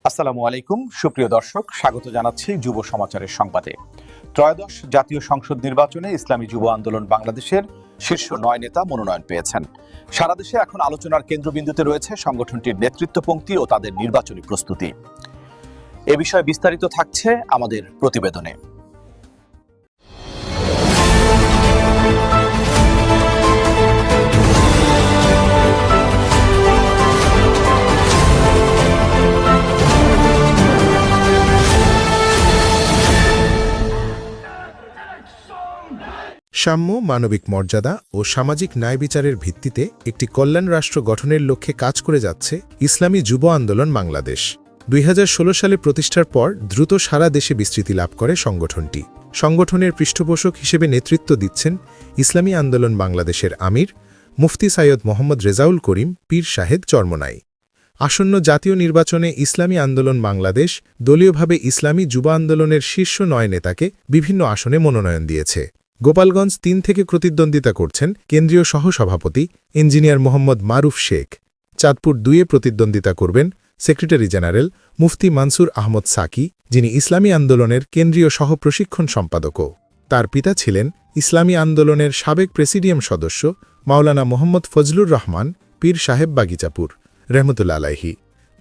আসসালামু আলাইকুম সুপ্রিয় দর্শক, স্বাগত জানাচ্ছি যুব সমাচারের সংবাদে। ত্রয়োদশ জাতীয় সংসদ নির্বাচনে ইসলামী যুব আন্দোলন বাংলাদেশের শীর্ষ 9 নেতা মনোনয়ন পেয়েছেন। সারা দেশে এখন আলোচনার কেন্দ্রবিন্দুতে রয়েছে সংগঠনটির নেতৃত্বপংক্তি ও তাদের নির্বাচনী প্রস্তুতি। এ বিষয়ে বিস্তারিত থাকছে আমাদের প্রতিবেদনে। সাম্য, মানবিক মর্যাদা ও সামাজিক ন্যায় বিচারের ভিত্তিতে একটি কল্যাণ রাষ্ট্র গঠনের লক্ষ্যে কাজ করে যাচ্ছে ইসলামী যুব আন্দোলন বাংলাদেশ। 2016 সালে প্রতিষ্ঠার পর দ্রুত সারা দেশে বিস্তৃতি লাভ করে সংগঠনটি। সংগঠনের পৃষ্ঠপোষক হিসেবে নেতৃত্ব দিচ্ছেন ইসলামী আন্দোলন বাংলাদেশের আমির মুফতি সৈয়দ মোহাম্মদ রেজাউল করিম পীর সাহেব চরমনাই। আসন্ন জাতীয় নির্বাচনে ইসলামী আন্দোলন বাংলাদেশ দলীয়ভাবে ইসলামী যুব আন্দোলনের শীর্ষ 9 নেতাকে বিভিন্ন আসনে মনোনয়ন দিয়েছে। গোপালগঞ্জ 3 থেকে প্রতিদ্বন্দ্বিতা করছেন কেন্দ্রীয় সহসভাপতি ইঞ্জিনিয়ার মোহাম্মদ মারুফ শেখ। চাঁদপুর 2-এ প্রতিদ্বন্দ্বিতা করবেন সেক্রেটারি জেনারেল মুফতি মানসুর আহমদ সাকি, যিনি ইসলামী আন্দোলনের কেন্দ্রীয় সহপ্রশিক্ষণ সম্পাদকও। তার পিতা ছিলেন ইসলামী আন্দোলনের সাবেক প্রেসিডিয়াম সদস্য মাওলানা মোহাম্মদ ফজলুর রহমান পীর সাহেব বাগিচাপুর রহমতুল্লাহ আলাইহি।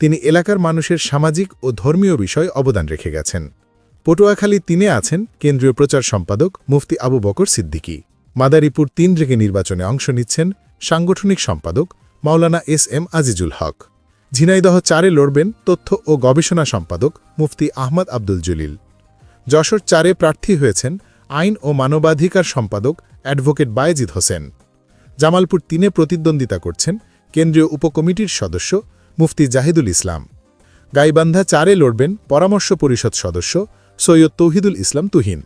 তিনি এলাকার মানুষের সামাজিক ও ধর্মীয় বিষয়ে অবদান রেখে গেছেন। পটুয়াখালী 3-এ আছেন কেন্দ্রীয় প্রচার সম্পাদক মুফতি আবু বকর সিদ্দিকী। মাদারীপুর 3 রেগে নির্বাচনে অংশ নিচ্ছেন সাংগঠনিক সম্পাদক মাওলানা এস.এম. আজিজুল হক। ঝিনাইদহ 4-এ লড়বেন তথ্য ও গবেষণা সম্পাদক মুফতি আহমদ আব্দুল জলিল। যশোর 4-এ প্রার্থী হয়েছেন আইন ও মানবাধিকার সম্পাদক অ্যাডভোকেট বায়েজিদ হোসেন। জামালপুর 3-এ প্রতিদ্বন্দ্বিতা করছেন কেন্দ্রীয় উপকমিটির সদস্য মুফতি জাহিদুল ইসলাম। গাইবান্ধা 4-এ লড়বেন পরামর্শ পরিষদ সদস্য সৈয়দ তৌহিদুল ইসলাম তুহিন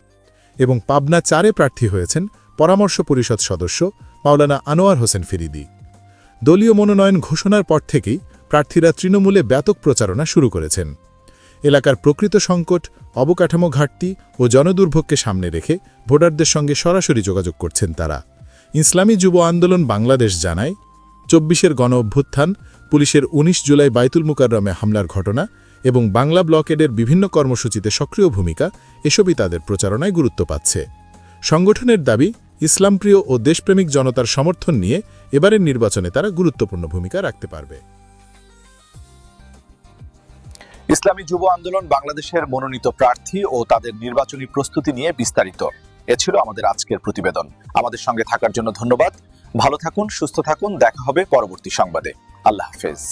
এবং পাবনা 4-এ প্রার্থী হয়েছেন পরামর্শ পরিষদ সদস্য মাওলানা আনোয়ার হোসেন ফিরিদি। দলীয় মনোনয়ন ঘোষণার পর থেকেই প্রার্থীরা তৃণমূলে ব্যাপক প্রচারণা শুরু করেছেন। এলাকার প্রকৃত সংকট, অবকাঠামো ঘাটতি ও জনদুর্ভোগকে সামনে রেখে ভোটারদের সঙ্গে সরাসরি যোগাযোগ করছেন তারা। ইসলামী যুব আন্দোলন বাংলাদেশ জানায়, 24-এর গণ অভ্যুত্থান, পুলিশের 19 জুলাই বাইতুল মুকাররমে হামলার ঘটনা এবং বাংলা ব্লকেডের বিভিন্ন কর্মসূচিতে সক্রিয় ভূমিকা এসবই তাদের প্রচারণায় গুরুত্ব পাচ্ছে। সংগঠনের দাবি, ইসলামপ্রিয় ও দেশপ্রেমিক জনতার সমর্থন নিয়ে এবারের নির্বাচনে তারা গুরুত্বপূর্ণ ভূমিকা রাখতে পারবে। ইসলামী যুব আন্দোলন বাংলাদেশের মনোনীত প্রার্থী ও তাদের নির্বাচনী প্রস্তুতি নিয়ে বিস্তারিত। এ ছিল আমাদের আজকের প্রতিবেদন। আমাদের সঙ্গে থাকার জন্য ধন্যবাদ। ভালো থাকুন, সুস্থ থাকুন। দেখা হবে পরবর্তী সংবাদে। আল্লাহ হাফেজ।